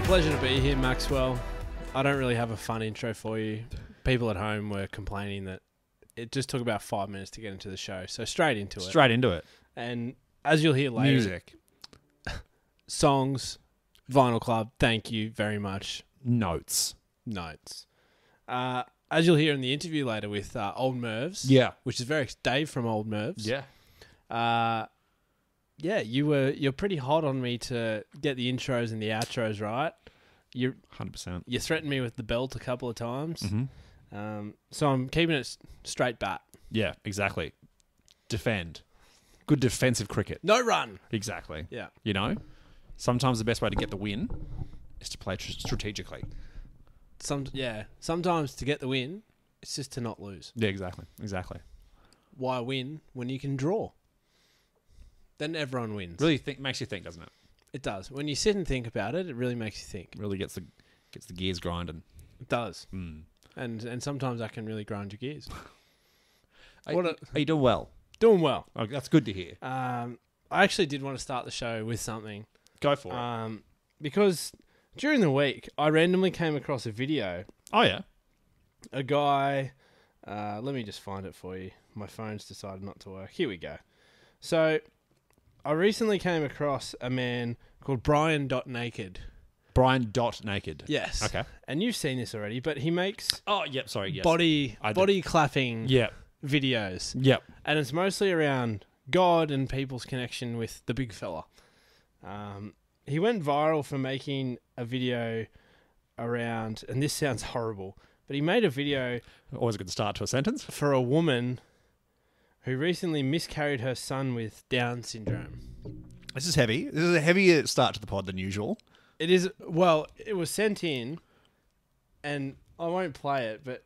Pleasure to be here, Maxwell. I don't really have a fun intro for you. People at home were complaining that it just took about 5 minutes to get into the show, so straight into it. Straight into it. And as you'll hear later, Music. songs, Vinyl Club, thank you very much. Notes. As you'll hear in the interview later with Old Mervs, Yeah. which is Dave from Old Mervs. Yeah. You're pretty hot on me to get the intros and the outros right. 100%. You threatened me with the belt a couple of times. Mm-hmm. So I'm keeping it straight bat. Yeah, exactly. Defend. Good defensive cricket. No run. Exactly. Yeah. You know? Sometimes the best way to get the win is to play strategically. Sometimes to get the win, it's just to not lose. Yeah, exactly. Why win when you can draw? Then everyone wins. Really makes you think, doesn't it? It does. When you sit and think about it, it really makes you think. Really gets the gears grinding. It does. Mm. And sometimes that can really grind your gears. Are you doing well? Doing well. Oh, that's good to hear. I actually did want to start the show with something. Go for it. Because during the week, I randomly came across a video. Oh, yeah? A guy... let me just find it for you. My phone's decided not to work. Here we go. So... I recently came across a man called Brian.Naked. Brian.Naked. Yes. Okay. And you've seen this already, but he makes Oh, yep, sorry, yes. body clapping Yep. videos. Yep. And it's mostly around God and people's connection with the big fella. He went viral for making a video around, and this sounds horrible, but he made a video Always a good start to a sentence. for a woman who recently miscarried her son with Down syndrome. This is heavy. This is a heavier start to the pod than usual. It is, well, it was sent in, and I won't play it, but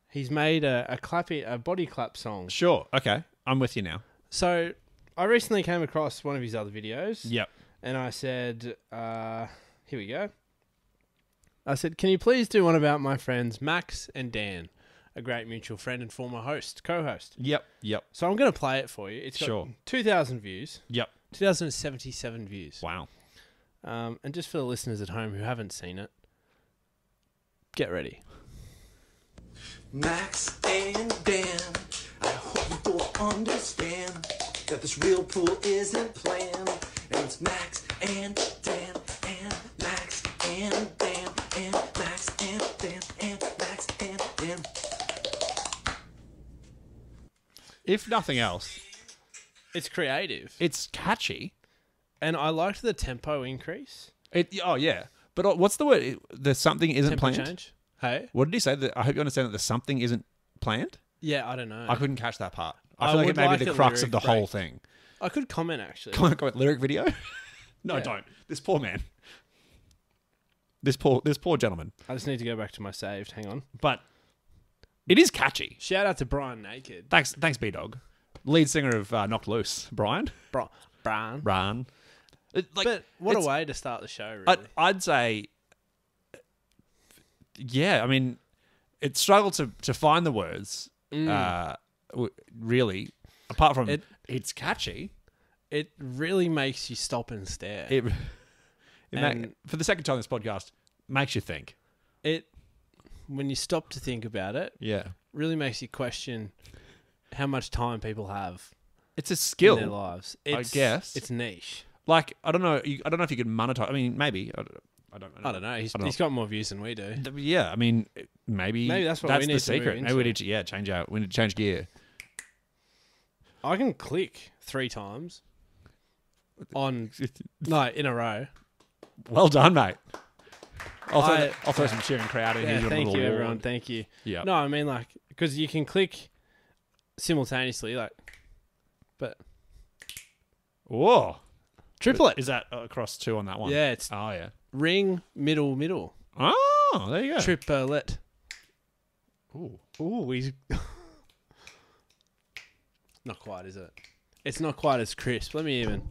he's made a body clap song. Sure. Okay. I'm with you now. So I recently came across one of his other videos. Yep. And I said, here we go. I said, can you please do one about my friends Max and Dan, a great mutual friend and former co-host. Yep. So I'm going to play it for you. It's got 2,000 views. Yep. 2,077 views. Wow. And just for the listeners at home who haven't seen it, get ready. Max and Dan, I hope you both understand that this real pool isn't planned. And it's Max and Dan, and Max and Dan, and Max and Dan, and Max and Dan. If nothing else, It's creative. it's catchy. And I liked the tempo increase. Oh, yeah. But what's the word? The something isn't Tempo planned? change. Hey? What did he say? I hope you understand that the something isn't planned? Yeah, I don't know. I couldn't catch that part. I I feel like would it may like be the a crux of lyric the whole break. thing. I could comment, actually. Come on, lyric video? No, Yeah. don't. This poor man. This poor gentleman. I just need to go back to my saved. Hang on. But it is catchy. Shout out to Brian Naked. Thanks, B-Dog. Lead singer of Knocked Loose, Brian. Brian. But what a way to start the show, really. I'd say, yeah, I mean, it struggled to find the words, really, apart from it's catchy. It really makes you stop and stare. For the second time in this podcast, makes you think. When you stop to think about it, Yeah. really makes you question how much time people have It's a skill. in their lives. I guess. It's niche. Like, I don't know if you could monetize. I mean, maybe. I don't know. I don't know. He's got more views than we do. Yeah, I mean, maybe that's what we need the to move secret. into. Maybe we need to change out. We need to change gear. I can click 3 times in a row. Well done, mate. I'll throw some cheering crowd in Yeah, here. thank you, everyone. Thank you. Yeah. No, I mean, like, because you can click simultaneously, but Whoa. triplet. Is that across 2 on that one? Yeah, it's Oh, yeah. ring, middle. Oh, there you go. Triplet. Ooh. He's not quite, is it? It's not quite as crisp. Let me even.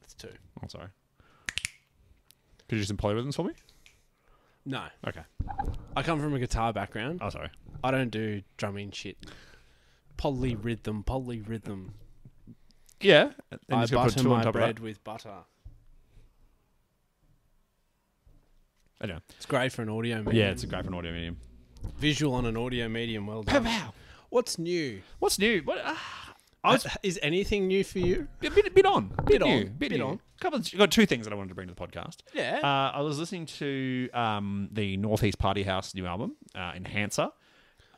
It's 2. I'm sorry. Could you do some polyrhythms for me? No. Okay. I come from a guitar background. Oh, sorry. I don't do drumming shit. Polyrhythm. Yeah. And I just gotta put butter 2 on my top of bread that. with butter. Anyway, It's great for an audio medium. yeah, it's great for an audio medium. Visual on an audio medium. Well Pow, done. pow. What's new? What's new? What? Is anything new for you? Bit on. Bit on. new. Bit on. Got two things that I wanted to bring to the podcast. Yeah. I was listening to the Northeast Party House new album, Enhancer.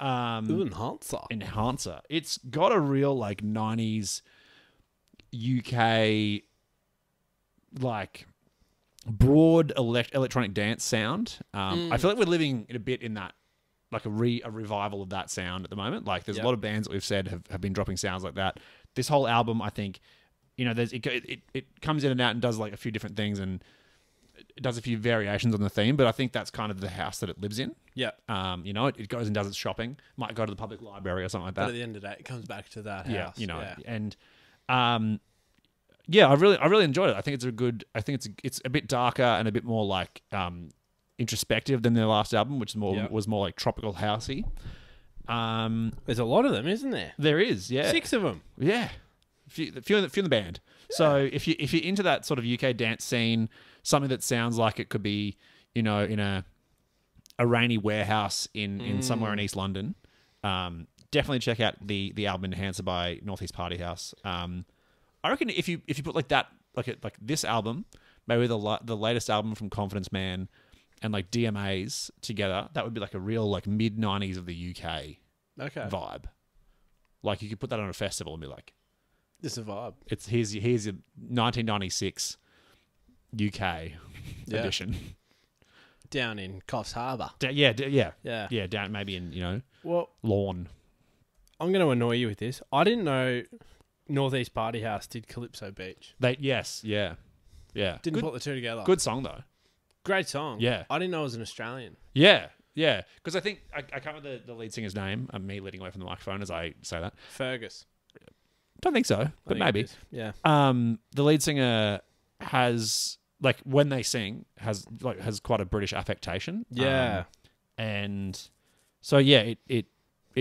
Enhancer. It's got a real like 90s UK like broad electronic dance sound. I feel like we're living in a bit in that, like a revival of that sound at the moment. Like there's a lot of bands that we've said have been dropping sounds like that. This whole album, I think, you know, it comes in and out and does like a few different things and it does a few variations on the theme, but I think that's kind of the house that it lives in. Yeah. You know, it goes and does its shopping, might go to the public library or something like that. But at the end of the day, it comes back to that Yeah, house. you know, Yeah. and yeah, I really enjoyed it. I think it's a bit darker and a bit more like introspective than their last album, which was more like tropical housey. There's a lot of them, isn't there? There is, yeah, 6 of them. yeah, few in the band. Yeah. So if you're into that sort of UK dance scene, something that sounds like it could be, you know, in a rainy warehouse in somewhere in East London, definitely check out the album Enhancer by Northeast Party House. I reckon if you put like that, like this album, maybe the latest album from Confidence Man, and like DMAs together, that would be like a real like mid-90s of the UK vibe. Like you could put that on a festival and be like, This is a vibe. it's here's your 1996 UK edition. Down in Coffs Harbour. Yeah. Yeah. Down maybe in, you know, Well, Lawn. I'm going to annoy you with this. I didn't know Northeast Party House did Calypso Beach. Yeah. Didn't put the two together. Good song though. Great song. Yeah. I didn't know it was an Australian. Yeah. Because I think I can't remember the lead singer's name. I'm me leading away from the microphone as I say that. Fergus. Don't think so, but I think maybe. it is. Yeah. The lead singer has like when they sing has quite a British affectation. Yeah. And so yeah, it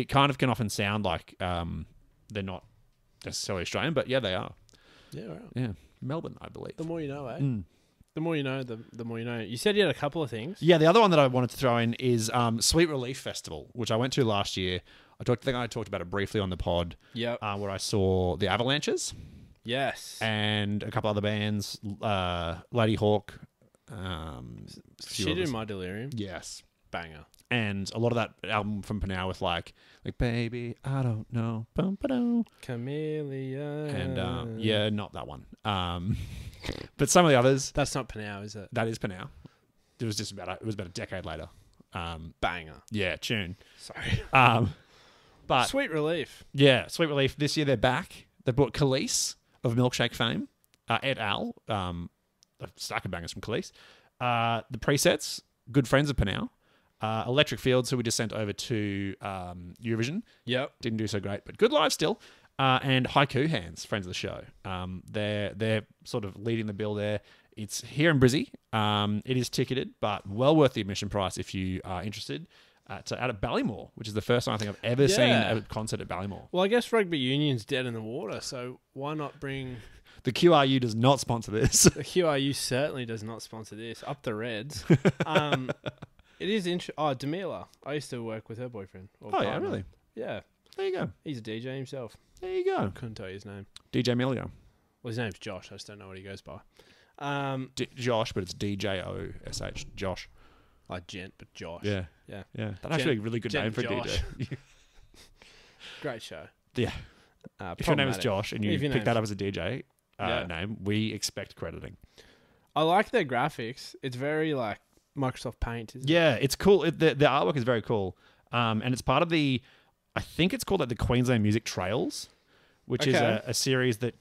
kind of can often sound like they're not necessarily Australian, but yeah, they are. Yeah, right. Yeah, Melbourne, I believe. The more you know, eh? Mm. The more you know, the more you know. You said you had a couple of things. Yeah, the other one that I wanted to throw in is Sweet Relief Festival, which I went to last year. I think I talked about it briefly on the pod. Yep. Where I saw the Avalanches. Yes. And a couple other bands, Lady Hawk. Shit in My Delirium. Yes. Banger. And a lot of that album from Panau with like Baby, I Don't Know, bum ba Chameleon. and yeah, not that one. But some of the others. That's not Panau, is it? That is Panau. It was about a decade later. Banger. Yeah, tune. Sorry. But Sweet Relief. Yeah, Sweet Relief. This year they're back. They brought Khalees of Milkshake fame, et al. A stack of bangers from Khalees. The Presets, good friends of Panau. Electric Fields, who we just sent over to Eurovision. Yep. Didn't do so great, but good live still. And Haiku Hands, friends of the show. They're sort of leading the bill there. It's here in Brizzy. It is ticketed, but well worth the admission price if you are interested. Out at Ballymore, which is the first time I think I've ever seen a concert at Ballymore. Well, I guess rugby union's dead in the water, so why not bring... The QRU does not sponsor this. The QRU certainly does not sponsor this. Up the Reds. It is interesting. Oh, Demila. I used to work with her boyfriend. Yeah, really? Yeah. There you go. He's a DJ himself. There you go. Couldn't tell you his name. DJ Emilio. Well, his name's Josh. I just don't know what he goes by. Josh, but it's DJOSH. Josh. Like Gent, but Josh. Yeah. Yeah. That's actually a really good name for a Josh. DJ. Great show. Yeah. If your name is Josh and you pick that up as a DJ name, we expect crediting. I like their graphics. It's very like Microsoft Paint, isn't it? Yeah, it's cool. The artwork is very cool. And it's part of I think it's called like the Queensland Music Trails, which is a series that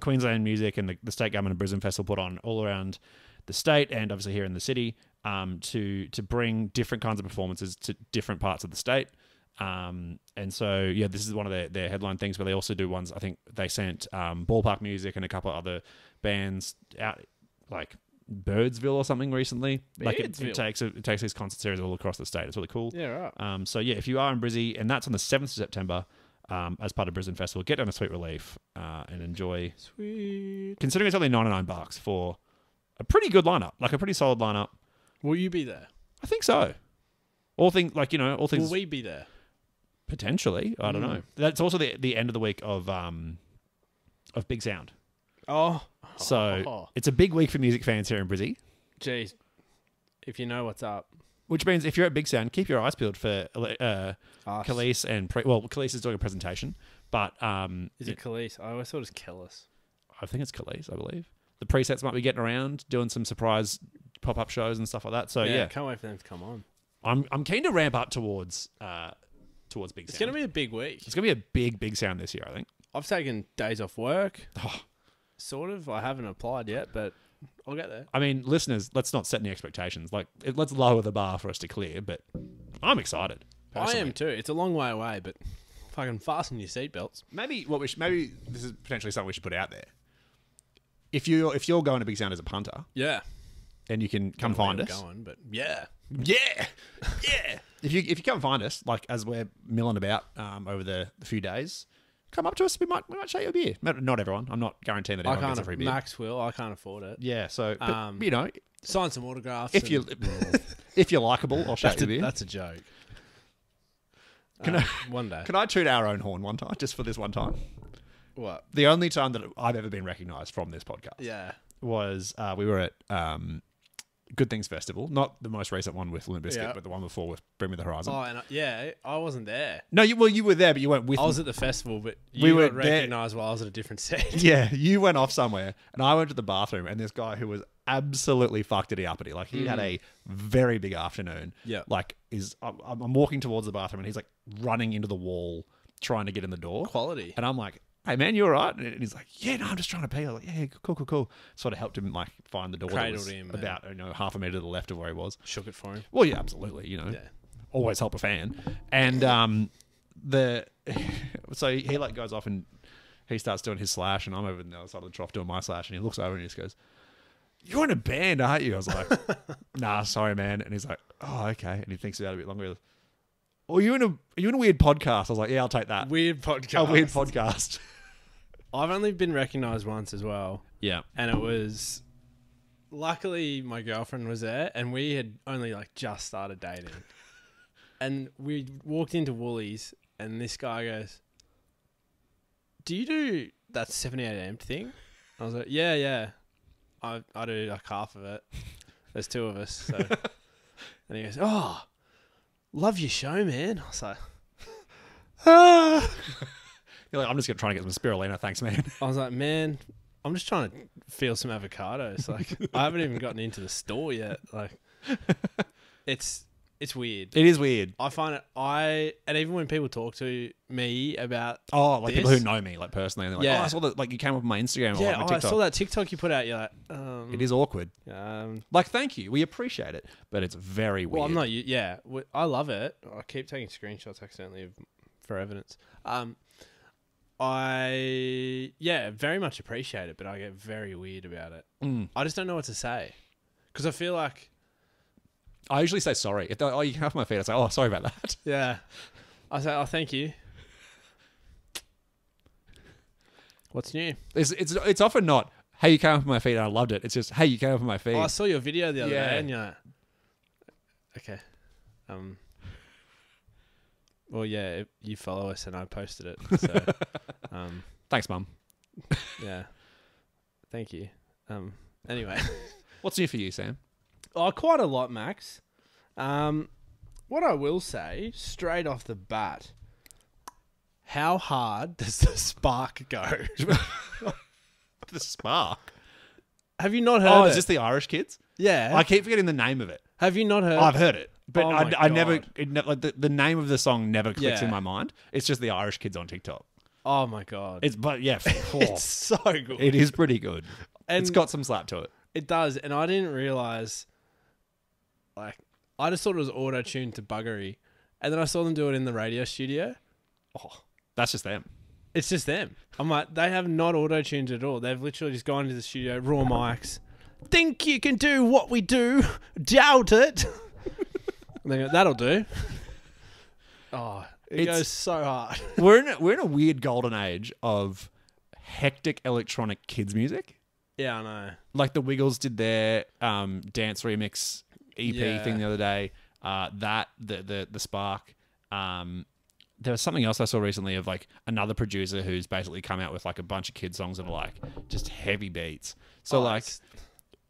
Queensland Music and the state government of Brisbane Festival put on all around the state and obviously here in the city to bring different kinds of performances to different parts of the state. And so, yeah, this is one of their headline things, but they also do ones, I think they sent Ballpark Music and a couple of other bands out, like Birdsville or something recently. Like it takes these concert series all across the state. It's really cool. Yeah, right. So, yeah, if you are in Brizzy, and that's on the 7th of September as part of Brisbane Festival, get down to Sweet Relief and enjoy. Sweet. Considering it's only $99 for a pretty good lineup, like a pretty solid lineup. Will you be there? I think so. All things all things Will we be there? potentially. I don't know. That's also the end of the week of Big Sound. Oh. So it's a big week for music fans here in Brizzy. Jeez. If you know what's up. Which means if you're at Big Sound, keep your eyes peeled for Us. Khalees and Khalees is doing a presentation, but Is it Khalees? I always thought it was Kellis. I think it's Khalees, I believe. The presets might be getting around, doing some surprise pop-up shows and stuff like that. So yeah. Can't wait for them to come on. I'm keen to ramp up towards Big Sound. It's going to be a big week. It's going to be a big Sound this year, I think. I've taken days off work. Oh. Sort of. I haven't applied yet, but I'll get there. I mean, listeners, let's not set any expectations. Like, let's lower the bar for us to clear, but I'm excited. Personally. I am too. It's a long way away, but fucking fasten your seatbelts. Maybe this is potentially something we should put out there. If you're going to Big Sound as a punter, Yeah. and you can come find us. Going, but yeah. Yeah. If you come find us, like as we're milling about over the few days, come up to us. We might show you a beer. Not everyone. I'm not guaranteeing that everyone gets a free beer. Max will. I can't afford it. Yeah. So, but, Sign some autographs. if you if you're likable, I'll show you a beer. That's a joke. One day. Can I toot our own horn one time, just for this one time? What? The only time that I've ever been recognised from this podcast, was we were at Good Things Festival, not the most recent one with Limp Bizkit, but the one before with Bring Me the Horizon. Oh, and I wasn't there. No, you were there, but you weren't with. I was at the festival, but you got recognised while I was at a different set. Yeah, you went off somewhere, and I went to the bathroom, and this guy who was absolutely fucked-itty uppity, like he had a very big afternoon. Yeah, like I'm walking towards the bathroom, and he's like running into the wall trying to get in the door. Quality, and I'm like, "Hey man, you all right?" And he's like, "Yeah, no, I'm just trying to pee." I was like, "Yeah, cool." Sort of helped him like find the door. Cradled him about half a meter to the left of where he was. Shook it for him. Well, yeah, absolutely. Always help a fan. And so he like goes off and he starts doing his slash, and I'm over on the other side of the trough doing my slash, and he looks over and he just goes, "You're in a band, aren't you?" I was like, "Nah, sorry, man." And he's like, "Oh, okay." And he thinks about it a bit longer. "Oh, are you in a weird podcast?" I was like, "Yeah, I'll take that." Weird podcast. A weird podcast. I've only been recognised once as well. Yeah. And it was... Luckily, my girlfriend was there, and we had only like just started dating. And we walked into Woolies, and this guy goes, "Do you do that 78 thing?" I was like, yeah. I do like half of it. There's two of us. So. And he goes, "Oh, love your show, man." I was like, "Ah." You're like, "I'm just going to try and get some spirulina. Thanks, man." I was like, "Man, I'm just trying to feel some avocados. Like, I haven't even gotten into the store yet. Like, it's weird. It is weird. I find it. And even when people talk to me about people who know me like personally, and they're like, "Oh, I saw that. Like, you came up on my Instagram or like my TikTok." I saw that TikTok you put out. You're like, it is awkward. Like, thank you, we appreciate it, but it's very weird. Well, I'm not. Yeah, I love it. I keep taking screenshots accidentally for evidence. I very much appreciate it, but I get very weird about it. I just don't know what to say because I feel like I usually say sorry. If you can have my feet, I say, "Oh, sorry about that." Yeah, I say, "Oh, thank you." What's new? It's often not, "Hey, you came up on my feet and I loved it." It's just, "Hey, you came up on my feet." Oh, I saw your video the other day, and you're like, okay, well, yeah, you follow us, and I posted it. So, thanks, Mum. Yeah, thank you. Anyway, what's new for you, Sam? Oh, quite a lot, Max. What I will say, straight off the bat, how hard does the Spark go? The Spark? Have you not heard it? Oh, is this the Irish kids? Yeah. I keep forgetting the name of it. Have you not heard I've heard it. But I never... like the name of the song never clicks in my mind. It's just the Irish kids on TikTok. Oh, my God. It's so good. It is pretty good. And it's got some slap to it. It does. And I didn't realise... Like, I just thought it was auto-tuned to buggery. And then I saw them do it in the radio studio. Oh, that's just them. It's just them. I'm like, they have not auto-tuned at all. They've literally just gone into the studio, raw mics. Think you can do what we do? Doubt it. And they go, that'll do. Oh, it goes so hard. We're in a weird golden age of hectic electronic kids music. Yeah, I know. Like the Wiggles did their dance remix EP thing the other day. The Spark. There was something else I saw recently of like another producer who's basically come out with like a bunch of kid songs that are like just heavy beats. So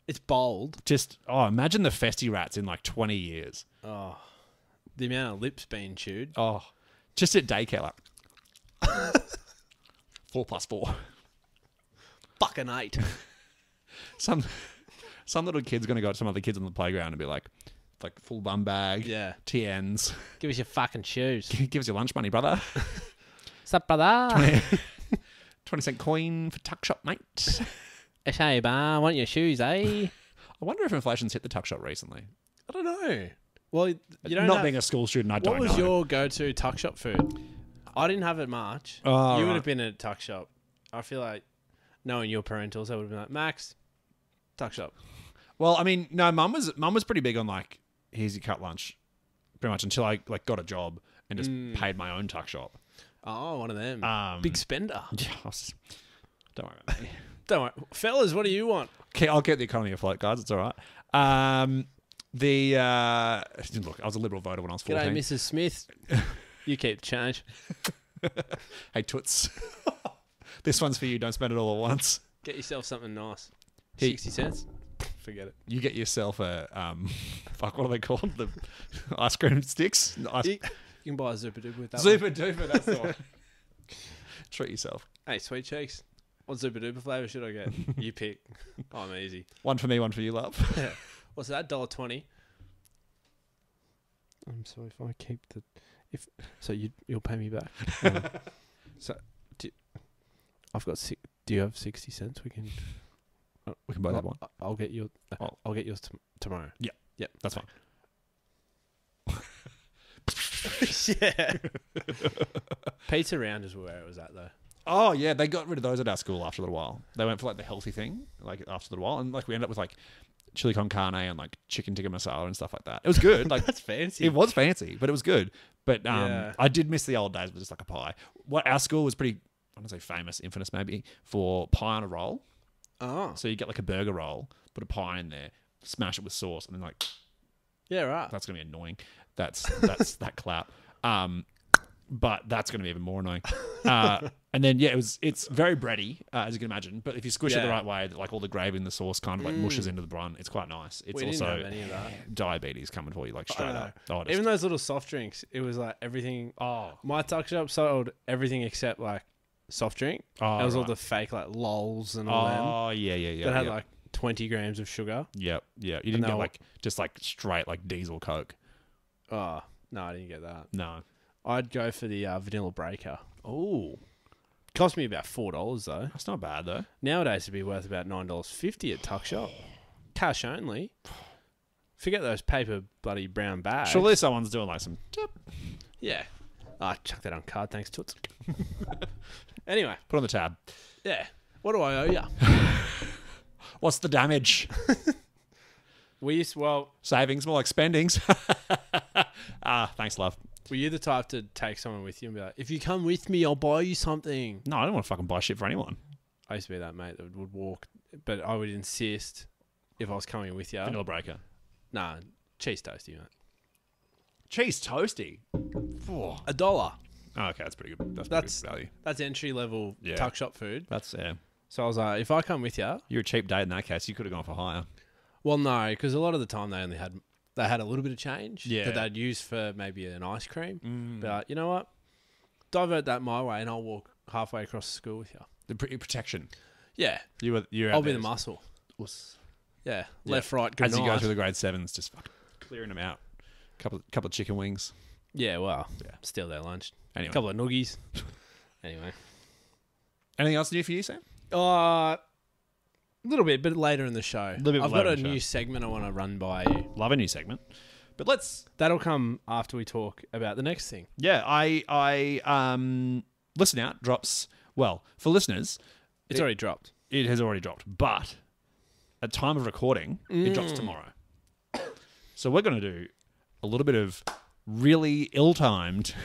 it's bold. Just imagine the Festy Rats in like 20 years. Oh, the amount of lips being chewed. Oh, just at daycare, like 4 + 4. Fucking 8. Some little kid's gonna go to some other kids on the playground and be like full bum bag, TNs. Give us your fucking shoes. Give us your lunch money, brother. What's up, brother? 20-cent coin for tuckshop, mate. Hey, bar, want your shoes, eh? I wonder if inflation's hit the tuckshop recently. I don't know. Well, you don't Not being a school student, I don't know. What was your go-to tuck shop food? I didn't have it much. Oh, you would have been at a tuck shop. I feel like, knowing your parentals, I would have been like, Max, tuck shop. Well, I mean, no, mum was pretty big on like, here's your cut lunch, pretty much until I like got a job and just paid my own tuck shop. Oh, one of them. Big spender. Yeah, don't worry about me. Don't worry. Fellas, what do you want? Okay, I'll get the economy afloat, guys. It's all right. Look, I was a Liberal voter when I was 14. G'day, Mrs. Smith. You keep the change. Hey, toots. This one's for you. Don't spend it all at once. Get yourself something nice. 60 cents. Forget it. You get yourself a what are they called? The ice cream sticks. You can buy a Zupa Duper with that. Zupa Duper. That's the one. Treat yourself. Hey, sweet cheeks. What Zupa Duper flavour should I get? You pick. I'm easy. One for me, one for you, love. Yeah. What's that? $1.20. I'm sorry if I keep the. You'll pay me back. I've got. Do you have 60 cents? We can both have one. I'll get yours. I'll get yours tomorrow. Yeah. Yep. That's fine. Yeah. Pizza Rounders were where it was at though. Oh yeah, they got rid of those at our school after a little while. They went for like the healthy thing, like after a little while, and like we ended up with like chili con carne and like chicken tikka masala and stuff like that. It was good. Like that's fancy. It was fancy, but it was good. But I did miss the old days with just like a pie. What our school was pretty, I don't say famous, infamous maybe, for pie on a roll. Oh. So you get like a burger roll, put a pie in there, smash it with sauce, and then like, yeah, right. That's gonna be annoying. That's that clap. But that's going to be even more annoying. And then, it's very bready, as you can imagine. But if you squish it the right way, like all the gravy and the sauce kind of like mushes into the bun. It's quite nice. It's we also didn't have any of that. Diabetes coming for you, like straight up. Oh, even those little soft drinks, it was like everything. Oh, my tuck shop sold everything except like soft drink. Oh, it was all the fake like lols and all them. Oh, yeah. That had like 20 grams of sugar. Yep. You didn't get like just like straight like diesel Coke. Oh, no, I didn't get that. No. I'd go for the vanilla breaker. Oh. Cost me about $4 though. That's not bad though. Nowadays it'd be worth about $9.50 at Tuck Shop. Cash only. Forget those paper bloody brown bags. Surely someone's doing like some tip. Yeah. Chuck that on card, thanks Toots. Anyway. Put on the tab. Yeah. What do I owe you? What's the damage? Savings, more like spendings. Thanks, love. Were you the type to take someone with you and be like, if you come with me, I'll buy you something? No, I don't want to fucking buy shit for anyone. I used to be that mate that would walk, but I would insist if I was coming with you. Vanilla breaker. Nah, cheese toasty, mate. Cheese toasty? $1. Oh, okay, that's pretty good. That's pretty good value. That's entry level tuck shop food. That's, So I was like, if I come with you... You're a cheap date in that case. You could have gone for higher. Well, no, because a lot of the time they had a little bit of change that they'd use for maybe an ice cream. But you know what? Divert that my way and I'll walk halfway across the school with you. The protection. Yeah. I'll be the muscle. Yeah. Left, right, good As night. you go through the grade 7s, just fucking clearing them out. Couple of chicken wings. Yeah, well, steal their lunch. Anyway. A couple of noogies. Anyway. Anything else to do for you, Sam? A little bit, but later in the show. I've got a new segment I want to run by you. Love a new segment. But that'll come after we talk about the next thing. Yeah, I Listen Out drops, well, for listeners... It's already dropped. It has already dropped. But at time of recording, it drops tomorrow. So we're going to do a little bit of really ill-timed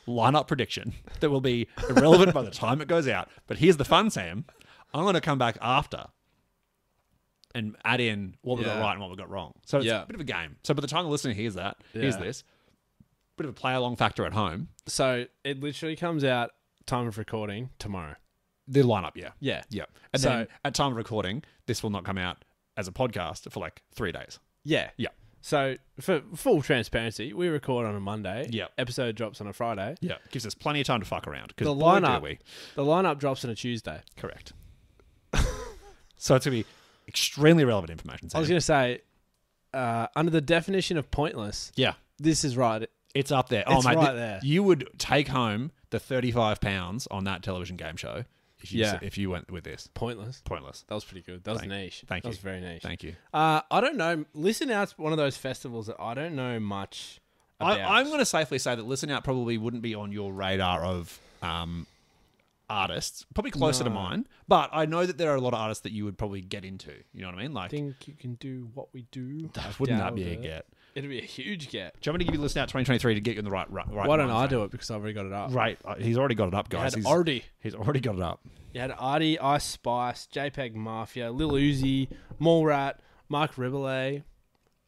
lineup prediction that will be irrelevant by the time it goes out. But here's the fun, Sam. I'm going to come back after and add in what we got right and what we got wrong. So it's a bit of a game. So by the time the listener hears that, here's this, bit of a play along factor at home. So it literally comes out time of recording tomorrow. The lineup, yeah. Yeah. And then at time of recording, this will not come out as a podcast for like 3 days. Yeah. Yeah. So for full transparency, we record on a Monday. Yeah. Episode drops on a Friday. Yeah. Gives us plenty of time to fuck around. The lineup drops on a Tuesday. Correct. So it's going to be extremely relevant information. I was going to say, under the definition of pointless, this is right. It's up there. It's right there. You would take home the £35 on that television game show if you went with this. Pointless. That was pretty good. That was niche. Thank you. That was very niche. Thank you. I don't know. Listen Out's one of those festivals that I don't know much about. I'm going to safely say that Listen Out probably wouldn't be on your radar of artists. Probably closer to mine. But I know that there are a lot of artists that you would probably get into. You know what I mean? Like, think you can do what we do. Wouldn't that be a get? It'd be a huge get. Do you want me to give you Listen Out 2023 to get you in the right Why don't I do it? Because I've already got it up. Right. He's already got it up, guys. He's already got it up. You had Artie, Ice Spice, JPEG Mafia, Lil Uzi, Mallrat, Mark Ribble,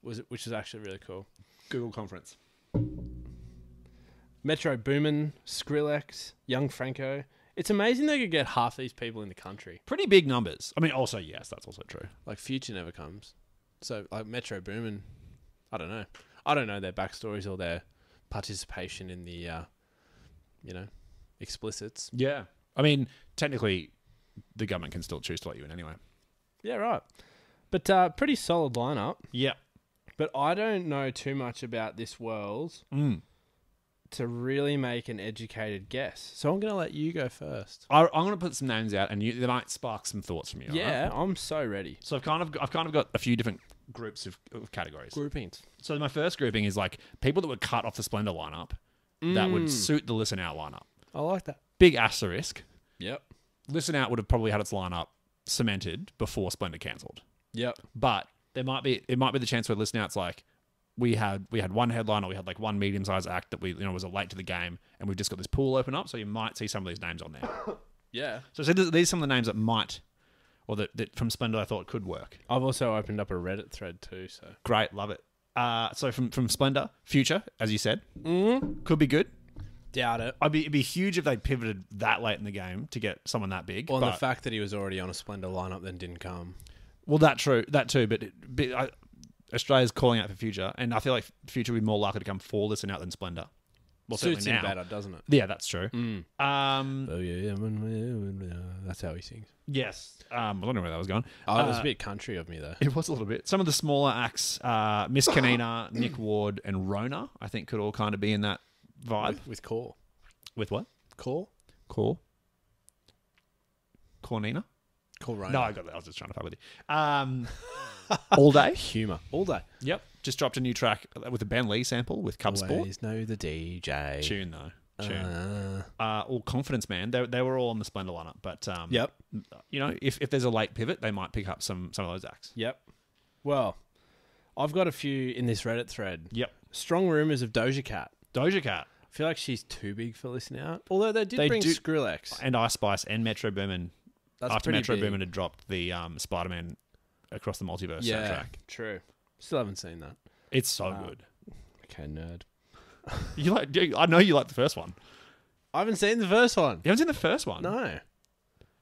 which is actually really cool. Google Conference. Metro Boomin, Skrillex, Young Franco. It's amazing they could get half these people in the country. Pretty big numbers. I mean, also, yes, that's also true. Like, Future never comes. So, like, Metro Boomin, I don't know. I don't know their backstories or their participation in the, explicits. Yeah. I mean, technically, the government can still choose to let you in anyway. Yeah, right. But pretty solid lineup. Yeah. But I don't know too much about this world to really make an educated guess. So I'm going to let you go first. I'm going to put some names out, and they might spark some thoughts from you. Yeah, right? I'm so ready. So I've kind of got a few different groups of categories. Groupings. So my first grouping is like people that were cut off the Splendor lineup that would suit the Listen Out lineup. I like that. Big asterisk. Yep. Listen Out would have probably had its lineup cemented before Splendor cancelled. Yep. But it might be the chance where Listen Out's like, we had one headliner, we had like one medium-sized act that was late to the game, and we've just got this pool open up, so you might see some of these names on there. Yeah. So these are some of the names that might, or that from Splendor I thought could work. I've also opened up a Reddit thread too, so. Great, love it. So from Splendor, Future, as you said, could be good. Doubt it. It'd be huge if they pivoted that late in the game to get someone that big. Well, the fact that he was already on a Splendor lineup then didn't come. Well, that too. But Australia's calling out for Future, and I feel like Future would be more likely to come for Listen Out than Splendor. Well, suits him now. better, doesn't it? Yeah, that's true. Oh yeah, that's how he sings. Yes. I don't know where that was going. Oh, it was a bit country of me though. It was a little bit. Some of the smaller acts, Miss Kanina, Nick Ward, and Rona, I think could all kind of be in that vibe. With Core. With what? Core? Cornina? Corona. No, I got that. I was just trying to fuck with you. All Day? Humour. All Day. Yep. Just dropped a new track with a Ben Lee sample with Cub Sport. Always know the DJ. Tune, though. Tune. All Confidence Man. They were all on the Splendor lineup. But, yep. If there's a late pivot, they might pick up some of those acts. Yep. Well, I've got a few in this Reddit thread. Yep. Strong rumours of Doja Cat. I feel like she's too big for Listen Out. Although they bring Skrillex. And Ice Spice and Metro Boomin. That's after Metro big. Boomin had dropped the Spider-Man Across the Multiverse soundtrack. True. Still haven't seen that. It's so good. Okay, nerd. I know you like the first one. I haven't seen the first one. You haven't seen the first one? No.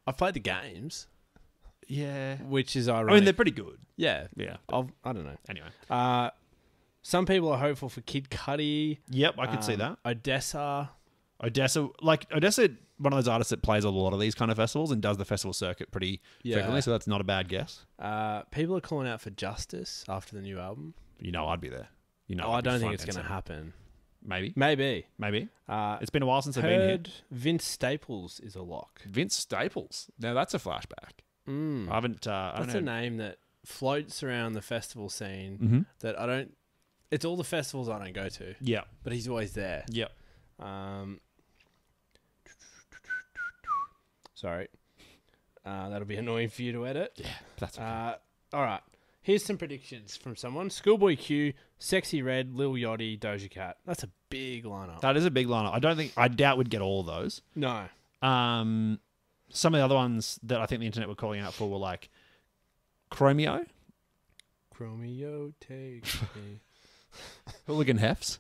I've played the games. Yeah. Which is ironic. I mean, they're pretty good. Yeah. Yeah. I don't know. Anyway. Some people are hopeful for Kid Cudi. Yep, I could see that. Odessa, one of those artists that plays a lot of these kind of festivals and does the festival circuit pretty frequently, so that's not a bad guess. People are calling out for Justice after the new album. I'd be there. I don't think it's going to happen. Maybe. It's been a while since I've been here. Vince Staples is a lock. Vince Staples. Now that's a flashback. I haven't. That's a name that floats around the festival scene that I don't. It's all the festivals I don't go to. Yeah, but he's always there. Yeah. Sorry. That'll be annoying for you to edit. Yeah, that's okay. All right. Here's some predictions from someone. Schoolboy Q, Sexy Red, Lil Yachty, Doja Cat. That's a big lineup. That is a big lineup. I doubt we'd get all of those. No. Some of the other ones that I think the internet were calling out for were like Chromeo, Chromeo, take me. Hooligan Hefts,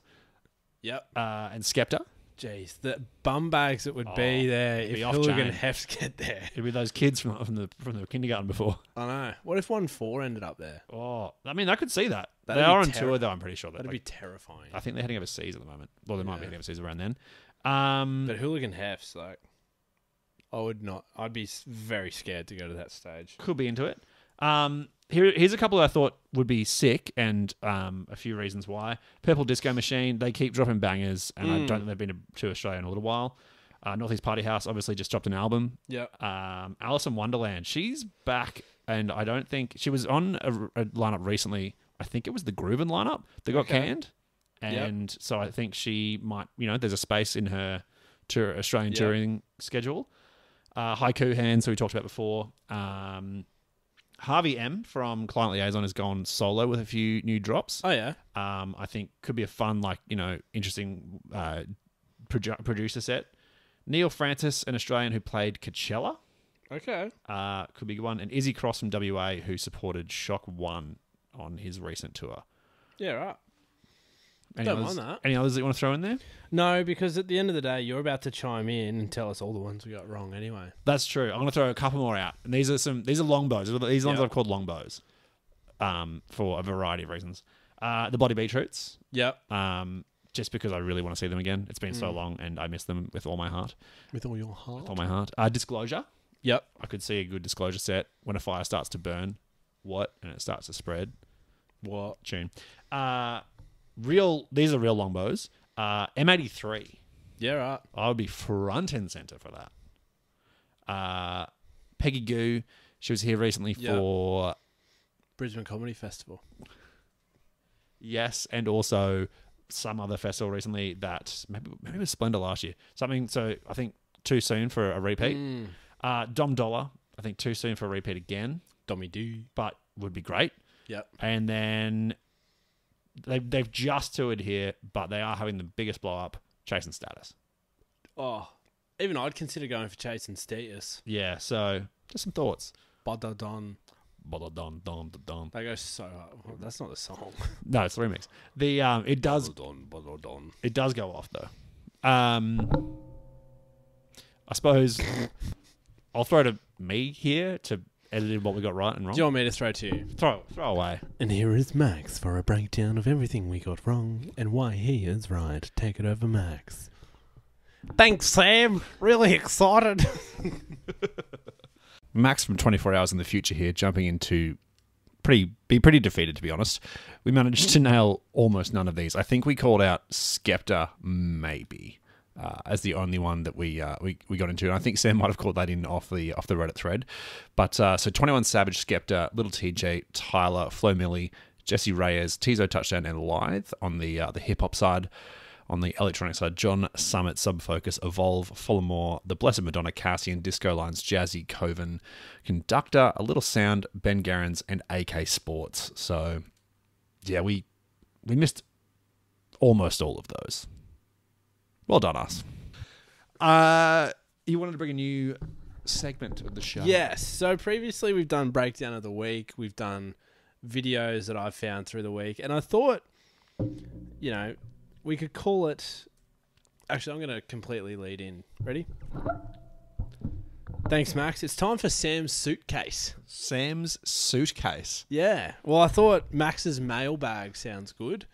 Yep. and Skepta. Jeez, the bum bags that would be there it'd if be off hooligan chain. hefts get there. It'd be those kids from the kindergarten before. I know. What if 1-4 ended up there? Oh, I mean, I could see that. That'd They be are on tour, though, I'm pretty sure. That'd be terrifying. I think they're heading overseas at the moment. Well, they might be heading overseas around then. But hooligan hefts, like, I would not. I'd be very scared to go to that stage. Could be into it. Here's a couple that I thought would be sick, and a few reasons why. Purple Disco Machine, they keep dropping bangers, and I don't think they've been to Australia in a little while. Northeast Party House obviously just dropped an album. Yep. Alice in Wonderland, she's back, and I don't think she was on a lineup recently. I think it was the Groovin lineup that got canned, and so I think she might. There's a space in her Australian touring schedule. Haiku Hands, who we talked about before. Harvey M from Client Liaison has gone solo with a few new drops. Oh, yeah. I think could be a fun, interesting producer set. Neil Francis, an Australian who played Coachella. Okay. Could be one. And Izzy Cross from WA, who supported Shock 1 on his recent tour. Yeah, right. Any Don't others, mind that. Any others that you want to throw in there? No, because at the end of the day, you're about to chime in and tell us all the ones we got wrong anyway. That's true. I'm going to throw a couple more out. And these are long bows. These are ones I've called long bows for a variety of reasons. The Body Beetroots. Yep. Just because I really want to see them again. It's been so long and I miss them with all my heart. With all your heart? With all my heart. Disclosure. Yep. I could see a good Disclosure set. When a fire starts to burn, what? And it starts to spread. What? Tune. These are real long bows. M83. Yeah, right. I would be front and center for that. Peggy Goo. She was here recently for Brisbane Comedy Festival. Yes, and also some other festival recently that maybe it was Splendor last year. Something. So I think too soon for a repeat. Dom Dollar. I think too soon for a repeat again. Dommy Doo. But would be great. Yep. And then they've just toured here, but they are having the biggest blow up. Chasing Status. Oh, even I'd consider going for Chasing Status. Yeah. So just some thoughts. Badadon. Badadon. That goes so hard. Well, that's not the song. No, it's the remix. It does. Badadon. It does go off though. I suppose I'll throw to me here to edit in what we got right and wrong. Do you want me to throw to you? Throw away. And here is Max for a breakdown of everything we got wrong and why he is right. Take it over, Max. Thanks, Sam. Really excited. Max from 24 Hours in the Future here, jumping into be pretty defeated, to be honest. We managed to nail almost none of these. I think we called out Skepta, maybe, as the only one that we got into. And I think Sam might have called that in off the Reddit thread. But so 21 Savage, Skepta, Little TJ, Tyler, Flo Milli, Jesse Reyes, Tizo Touchdown, and Lithe on the hip hop side. On the electronic side, John Summit, Subfocus, Evolve, Fullamore, The Blessed Madonna, Cassian, Disco Lines, Jazzy, Coven, Conductor, A Little Sound, Ben Garens, and AK Sports. So, yeah, we missed almost all of those. Well done, us. You wanted to bring a new segment of the show. Yes. So previously we've done Breakdown of the Week. We've done videos that I've found through the week. And I thought, we could call it... Actually, I'm going to completely lead in. Ready? Thanks, Max. It's time for Sam's Suitcase. Sam's Suitcase. Yeah. Well, I thought Max's mailbag sounds good.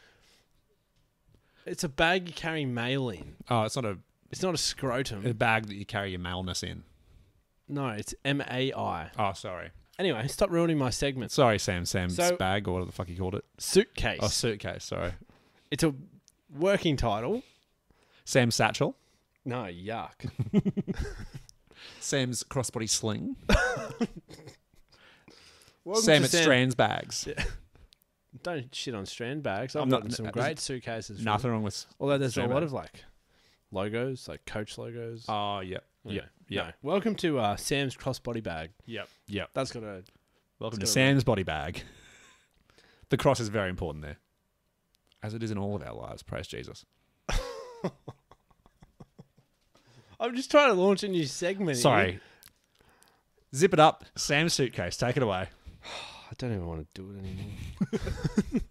It's a bag you carry mail in. Oh, it's not a scrotum. bag that you carry your mailness in. No, it's MAI. Oh, sorry. Anyway, stop ruining my segment. Sorry, Sam's bag, or whatever the fuck you called it. Suitcase. Oh, suitcase, sorry. It's a working title. Sam's Satchel. No, yuck. Sam's Crossbody Sling. Welcome Sam to at Strands Bags. Yeah. Don't shit on Strand bags. I've I'm gotten not- some great suitcases. Nothing wrong with... Although there's a Strand lot bags. of logos, like Coach logos. Oh, yep. Yeah. Yep. No. Welcome to Sam's crossbody bag. Yep. That's got a... Welcome to It's Sam's Body Bag. The cross is very important there. As it is in all of our lives. Praise Jesus. I'm just trying to launch a new segment. Sorry. Zip it up. Sam's Suitcase. Take it away. I don't even want to do it anymore.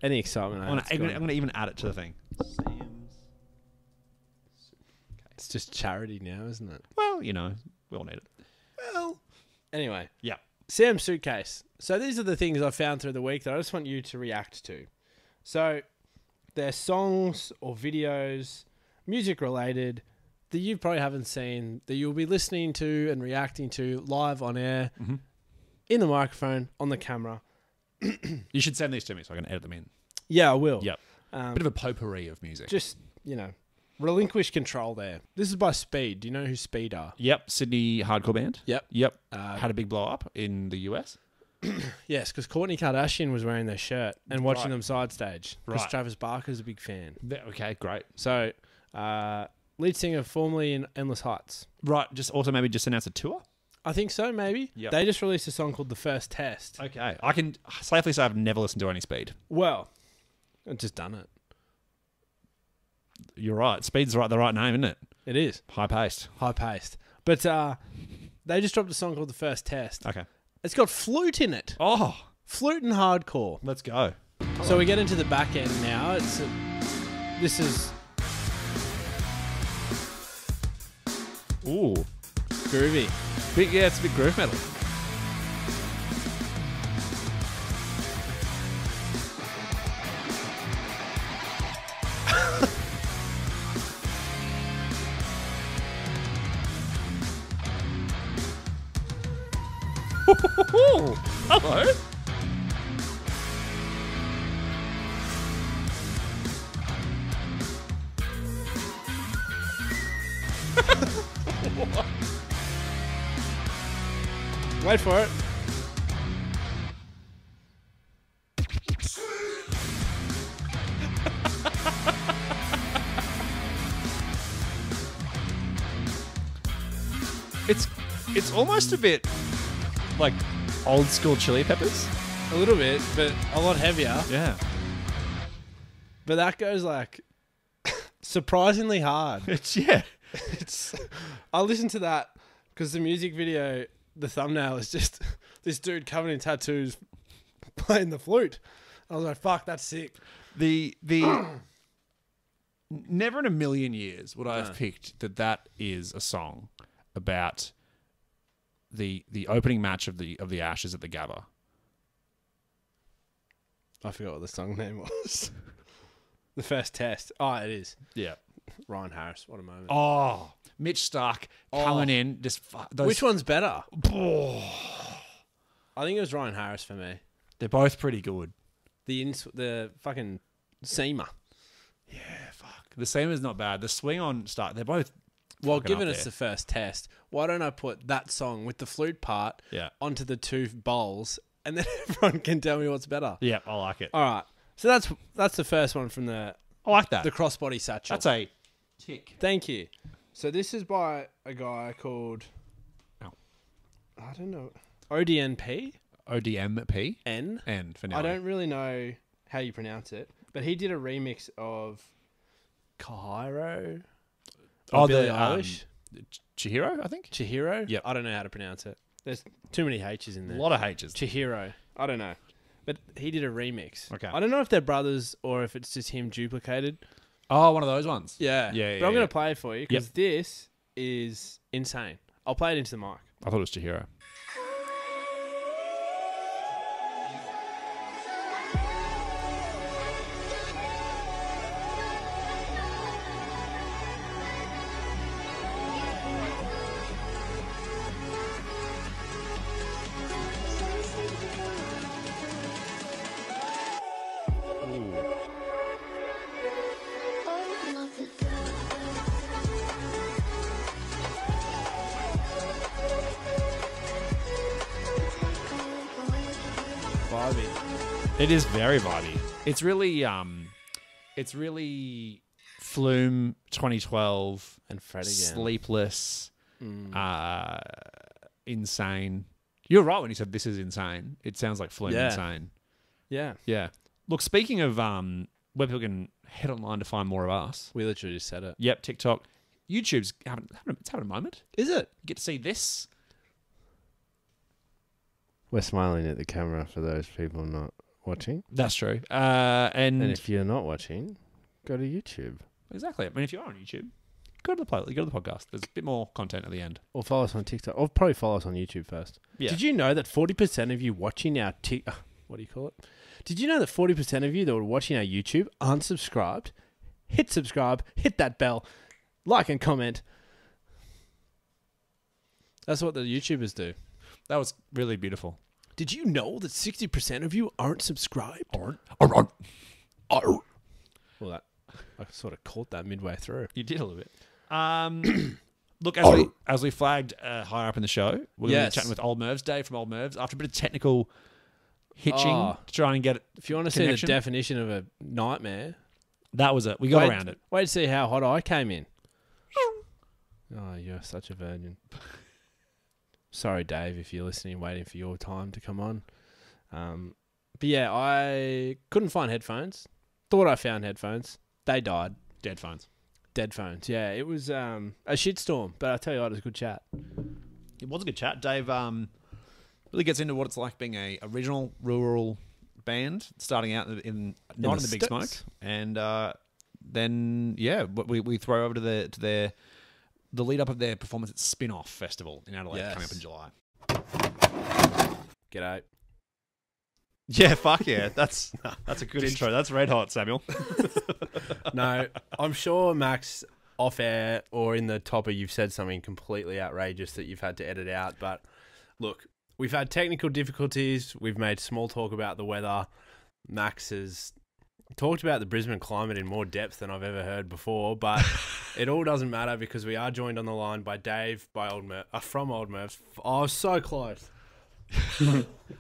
Any excitement? I'm going to even add it to the thing. It's just charity now, isn't it? Well, we all need it. Well, anyway. Yeah. Sam's suitcase. So these are the things I found through the week that I just want you to react to. So they're songs or videos, music related, that you probably haven't seen, that you'll be listening to and reacting to live on air, in the microphone, on the camera. You should send these to me so I can edit them in. Yeah, I will. Yep. Bit of a potpourri of music. Just, relinquish control there. This is by Speed. Do you know who Speed are? Yep. Sydney hardcore band. Yep. Had a big blow up in the US. Yes, because Kourtney Kardashian was wearing their shirt and watching them side stage. Because Right. Travis Barker's a big fan. Okay, great. So, lead singer formerly in Endless Heights. Right. Maybe just announce a tour. I think so, maybe. Yep. They just released a song called The First Test. Okay. I can safely say I've never listened to any Speed. Well, I've just done it. You're right. Speed's the right name, isn't it? It is. High paced. High paced. But they just dropped a song called The First Test. Okay. It's got flute in it. Oh, Flute and hardcore. let's go. So we get into the back end now. This is Ooh. groovy. It's a big groove metal. Hello. Wait for it. It's almost a bit like old school Chili Peppers. A little bit, but a lot heavier. Yeah. But that goes like surprisingly hard. It's I listened to that because the music video, the thumbnail is just this dude covered in tattoos playing the flute. I was like, fuck, that's sick. the never in a million years would I have picked that is a song about the opening match of the Ashes at the Gabba. I forgot what the song name was. The First Test. Oh, it is. Yeah. Ryan Harris. What a moment. Oh, Mitch Stark coming in. Just Which one's better? Oh, I think it was Ryan Harris for me. they're both pretty good. The fucking seamer. Yeah, fuck. The same is not bad. The swing on Stark. They're both. Well, fucking given up it's there. the first test, why don't I put that song with the flute part onto the two bowls, and then everyone can tell me what's better. Yeah, I like it. All right. So that's the first one from the I like that. crossbody satchel. That's a tick. Thank you. So this is by a guy called Oh. I don't know, ODNP ODMP. N. N for now. I don't really know how you pronounce it, but he did a remix of Cairo. Oh, Billie the Eilish. Chihiro, I think. Chihiro? Yep. I don't know how to pronounce it. There's too many H's in A there. lot of H's. Chihiro. I don't know. But he did a remix. Okay. I don't know if they're brothers or if it's just him duplicated. Oh, one of those ones. Yeah. Yeah, But I'm yeah. going to play it for you because this is insane. I'll play it into the mic. I thought it was Chihiro. Vibey. It is very vibey. It's really Flume 2012 And Fred again. Sleepless, Insane. You're right when you said this is insane. It sounds like Flume Yeah. Insane. Yeah. Yeah. Look, speaking of where people can head online to find more of us. We literally just said it. Yep, TikTok. YouTube's having a moment. Is it? You get to see this. We're smiling at the camera for those people not watching. That's true. And if you're not watching, go to YouTube. Exactly. I mean, if you are on YouTube, go to the podcast. There's a bit more content at the end. Or follow us on TikTok. Or probably follow us on YouTube first. Yeah. Did you know that 40% of you watching our what do you call it? Did you know that 40% of you that were watching our YouTube aren't subscribed? Hit subscribe, hit that bell, like and comment. That's what the YouTubers do. That was really beautiful. Did you know that 60% of you aren't subscribed? Well, Well, I sort of caught that midway through. you did a little bit. Look, as we flagged higher up in the show, we're going to be chatting with Old Mervs, Dave from Old Mervs, after a bit of technical hitching to try and get it. If you want to see the definition of a nightmare, that was it. We got around it. Wait to see how hot I came in. Oh, you're such a virgin. Sorry, Dave, if you're listening, waiting for your time to come on. But yeah, I couldn't find headphones. Thought I found headphones. They died. Dead phones. Dead phones. Yeah, it was a shitstorm, but I'll tell you what, it was a good chat. It was a good chat. Dave really gets into what it's like being a original rural band, starting out not in the big smoke, and then we throw over to the lead up of their performance at Spin-Off Festival in Adelaide coming up in July. G'day. Yeah, fuck yeah. That's a good intro. That's red hot, Samuel. No, I'm sure Max off air or in the topper you've said something completely outrageous that you've had to edit out. But look, we've had technical difficulties. We've made small talk about the weather. Max has talked about the Brisbane climate in more depth than I've ever heard before. But it all doesn't matter because we are joined on the line by Dave from Old Mervs. Oh, so close.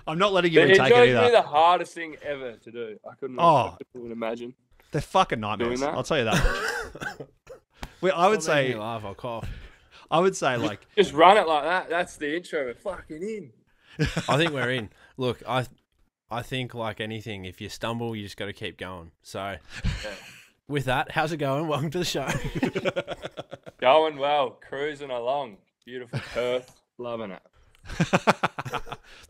I'm not letting you retake it either. It's the hardest thing ever to do. I couldn't imagine. They're fucking nightmares. I'll tell you that much. I would say laugh, I'll cough. I would say like just run it like that. That's the intro. We're fucking in. I think we're in. Look, I think like anything, if you stumble, you just got to keep going. So with that, how's it going? Welcome to the show. Going well, cruising along. Beautiful Perth, loving it.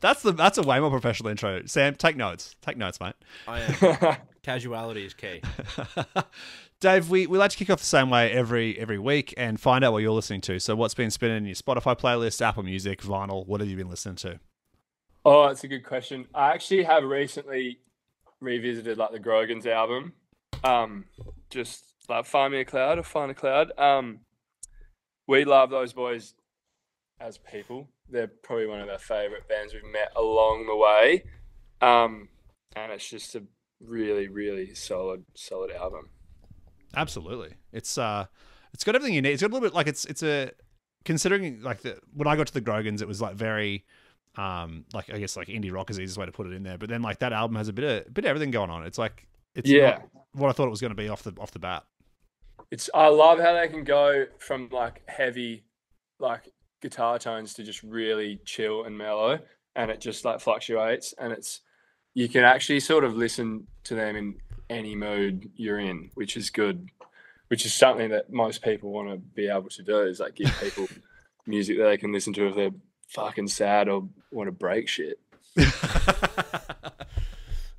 That's a way more professional intro. Sam, take notes. Take notes, mate. I am. Casuality is key. Dave, we like to kick off the same way every week and find out what you're listening to. So what's been spinning in your Spotify playlist, Apple Music, vinyl? What have you been listening to? Oh, that's a good question. I actually have recently revisited like the Grogan's album. Just like Find Me a Cloud or Find a Cloud. We love those boys as people. They're probably one of our favourite bands we've met along the way. And it's just a really, really solid album. Absolutely. It's got everything you need. It's got a little bit like it's a considering like when I got to the Grogans, it was like very like I guess like indie rock is the easiest way to put it in there. But then like that album has a bit of everything going on. It's like not what I thought it was going to be off the bat. I love how they can go from like heavy like guitar tones to just really chill and mellow, and it just like fluctuates, and you can actually sort of listen to them in any mood you're in, which is good, which is something that most people want to be able to do, is like give people music that they can listen to if they're fucking sad or want to break shit.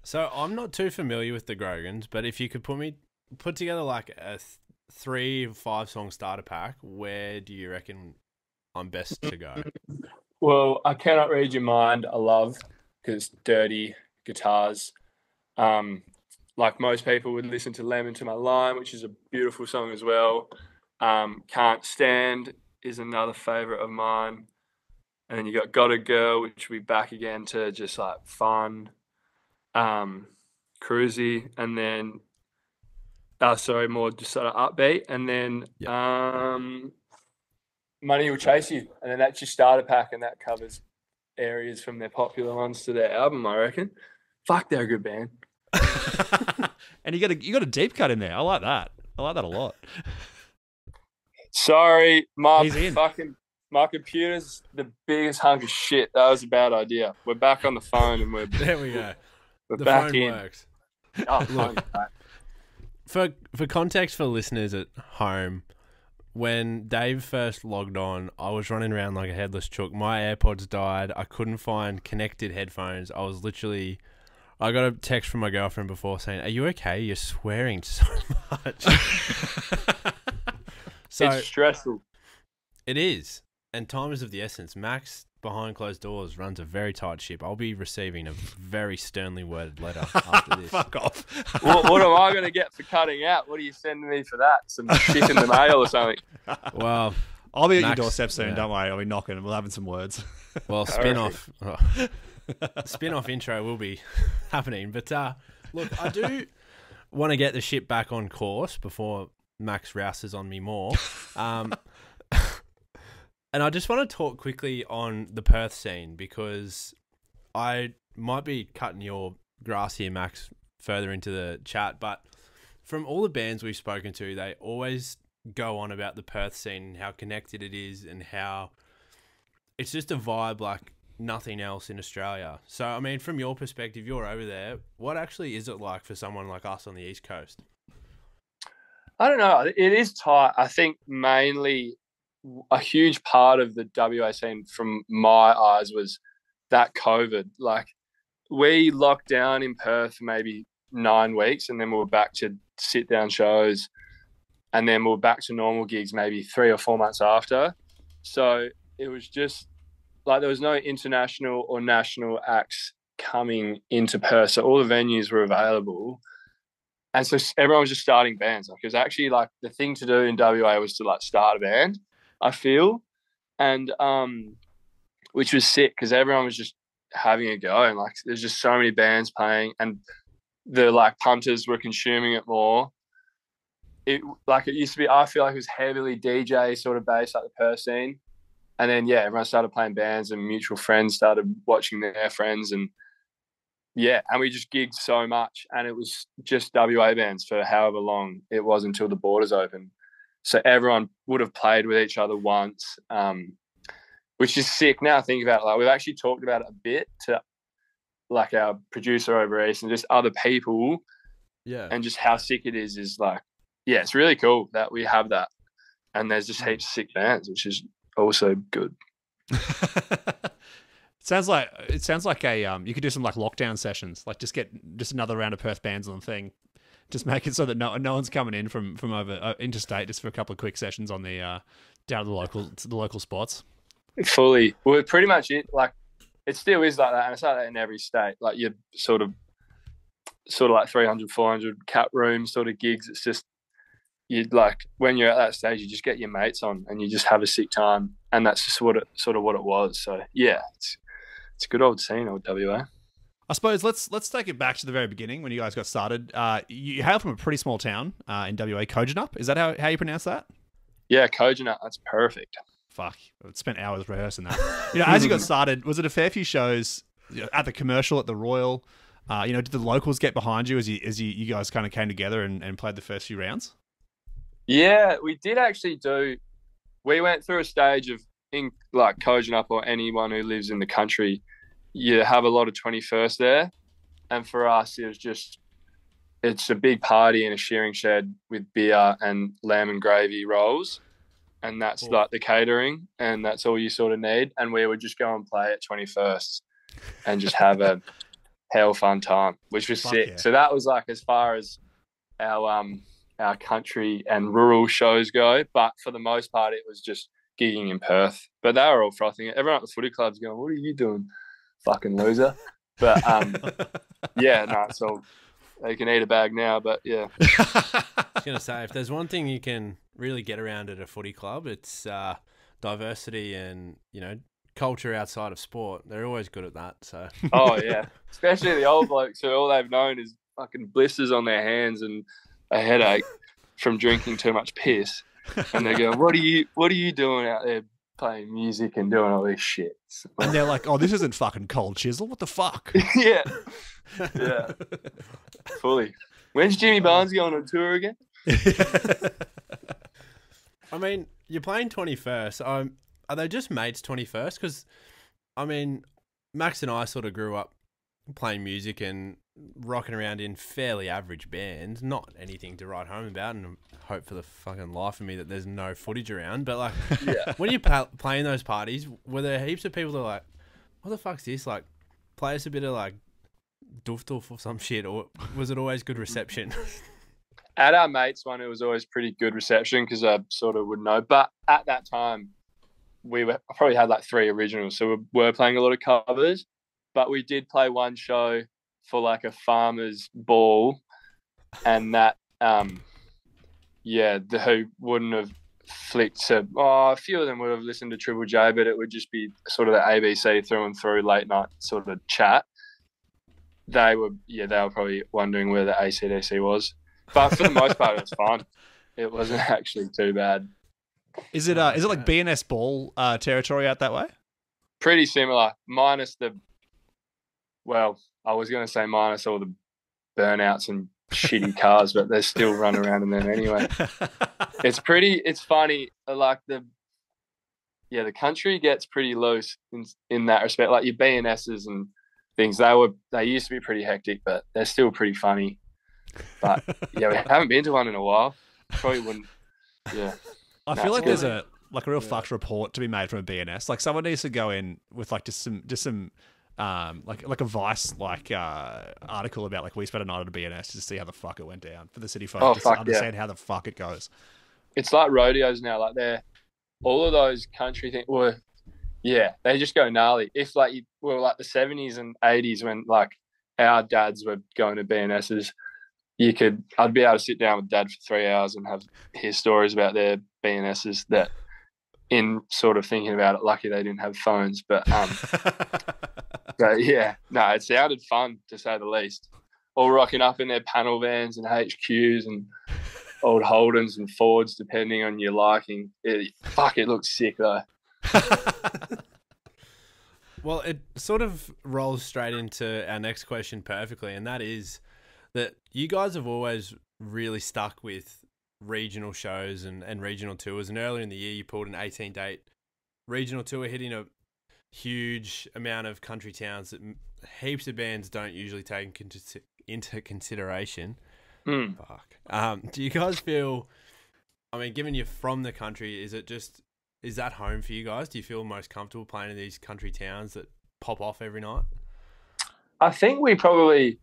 So I'm not too familiar with the Grogans, but if you could put together like a 3 or 5 song starter pack, where do you reckon I'm best to go? Well, I Cannot Read Your Mind, I love, because dirty guitars. Like most people would listen to Lemon to My Lime, which is a beautiful song as well. Can't Stand is another favourite of mine. And then you got Got a Girl, which we back again to just like fun, cruisy, and then more just sort of upbeat, and then Money Will Chase You, and then that's your starter pack, and that covers areas from their popular ones to their album, I reckon. Fuck, they're a good band. And you got a deep cut in there. I like that. I like that a lot. Sorry, my computer's the biggest hunk of shit. That was a bad idea. We're back on the phone, and there we go. We're the back phone in. Works. Oh, look. For context for listeners at home, when Dave first logged on, I was running around like a headless chook. My AirPods died. I couldn't find connected headphones. I got a text from my girlfriend before saying, "Are you okay? You're swearing so much." So It's stressful. it is. And time is of the essence. Max, behind closed doors, runs a very tight ship. I'll be receiving a very sternly worded letter after this. Fuck off. What am I going to get for cutting out? What are you sending me for that? Some shit in the mail or something? Well, I'll be at Max, your doorstep soon. yeah. Don't worry. I'll be knocking. We'll have some words. Well, spin-off intro will be happening. But look, I do want to get the ship back on course before Max rouses on me more. And I just want to talk quickly on the Perth scene because I might be cutting your grass here, Max, further into the chat. But from all the bands we've spoken to, they always go on about the Perth scene and how connected it is and how it's just a vibe like nothing else in Australia. So, I mean, from your perspective, you're over there. What actually is it like for someone like us on the East Coast? I don't know. It is tight. I think mainly a huge part of the WA scene from my eyes was that COVID. Like, we locked down in Perth for maybe 9 weeks and then we were back to sit down shows and then we were back to normal gigs maybe 3 or 4 months after. So it was just like there was no international or national acts coming into Perth. So all the venues were available. And so everyone was just starting bands. Like, it was actually like the thing to do in WA was to like start a band, I feel. And which was sick because everyone was just having a go. And like there's just so many bands playing and the like punters were consuming it more. It used to be, I feel like it was heavily DJ sort of based, like the Perth scene. And then, yeah, everyone started playing bands and mutual friends started watching their friends. And, yeah, and we just gigged so much. And it was just WA bands for however long it was until the borders opened. So everyone would have played with each other once, which is sick. Now I think about it, like we've actually talked about it a bit to like our producer over East and just other people. Yeah. And just how sick it is like, yeah, it's really cool that we have that. And there's just heaps of sick bands, which is also good. It sounds like a you could do some like lockdown sessions, like just get another round of Perth bands on the thing, just make it so that no one's coming in from over interstate just for a couple of quick sessions on the down to the local spots. Fully, well, pretty much it. Like it still is like that, and it's like that in every state. Like you're sort of like 300, 400 cap room sort of gigs. It's just you'd like when you're at that stage, you just get your mates on and you just have a sick time, and that's just what it was. So yeah, it's a good old scene, old WA. I suppose let's take it back to the very beginning when you guys got started. You hail from a pretty small town in WA, Kojonup. Is that how you pronounce that? Yeah, Kojonup. That's perfect. Fuck, I spent hours rehearsing that. As you got started, was it a fair few shows at the Commercial, at the Royal? Did the locals get behind you as you guys kind of came together and played the first few rounds? Yeah, we did actually do. We went through a stage of in like Kojonup or anyone who lives in the country. You have a lot of 21st there, and for us, it's a big party in a shearing shed with beer and lamb and gravy rolls, and that's cool. Like the catering, and that's all you sort of need. And we would just go and play at 21st and just have a hell fun time, which was sick. Yeah. So that was like as far as our country and rural shows go, but for the most part, it was just gigging in Perth. But they were all frothing it. Everyone at the footy club's going, "What are you doing, fucking loser?" But yeah, no, it's all they can eat a bag now. But yeah, I was gonna say if there's one thing you can really get around at a footy club, it's diversity and culture outside of sport. They're always good at that. So oh yeah, especially the old blokes who all they've known is fucking blisters on their hands and a headache from drinking too much piss, and they go, "What are you doing out there playing music and doing all this shit?" And they're like, "Oh, this isn't fucking cold chisel. What the fuck?" yeah, fully. When's Jimmy Barnes going on tour again? I mean, you're playing 21st. Are they just mates 21st? Because I mean, Max and I sort of grew up playing music, and rocking around in fairly average bands, not anything to write home about, and hope for the fucking life of me that there's no footage around. But like, when you playing those parties, were there heaps of people that were like, what the fuck's this? Like, play us a bit of like doof doof or some shit, or was it always good reception? At our mates one, it was always pretty good reception because I sort of would know. But at that time, I probably had like 3 originals, so we were playing a lot of covers. But we did play one show for like a farmer's ball, and that who wouldn't have flicked to a few of them would have listened to Triple J, but it would just be sort of the ABC through and through late night sort of chat. They were probably wondering where the AC/DC was, but for the most part it was fun. It wasn't actually too bad. Is it like BNS ball territory out that way? Pretty similar, minus I was going to say minus all the burnouts and shitty cars, but they still run around in them anyway. It's funny. Like the country gets pretty loose in that respect. Like your BNSs and things, they used to be pretty hectic, but they're still pretty funny. But yeah, we haven't been to one in a while. Probably wouldn't. Yeah. I feel like there's a real fucked report to be made from a BNS. Like someone needs to go in with like just some like a Vice article about like we spent a night at a BNS to see how the fuck it went down for the city folk to understand how the fuck it goes. It's like rodeos now. Like all of those country things they just go gnarly. If like like the 70s and 80s when like our dads were going to BNSs, I'd be able to sit down with Dad for 3 hours and hear stories about their BNSs that, in sort of thinking about it, lucky they didn't have phones. But it sounded fun to say the least. All rocking up in their panel vans and HQs and old Holdens and Fords, depending on your liking. It looks sick though. Well, it sort of rolls straight into our next question perfectly, and that is that you guys have always really stuck with regional shows and regional tours. And earlier in the year, you pulled an 18-date regional tour, hitting a huge amount of country towns that heaps of bands don't usually take into consideration. Fuck. Do you guys feel, I mean, given you're from the country, is that home for you guys? Do you feel most comfortable playing in these country towns that pop off every night? I think we probably,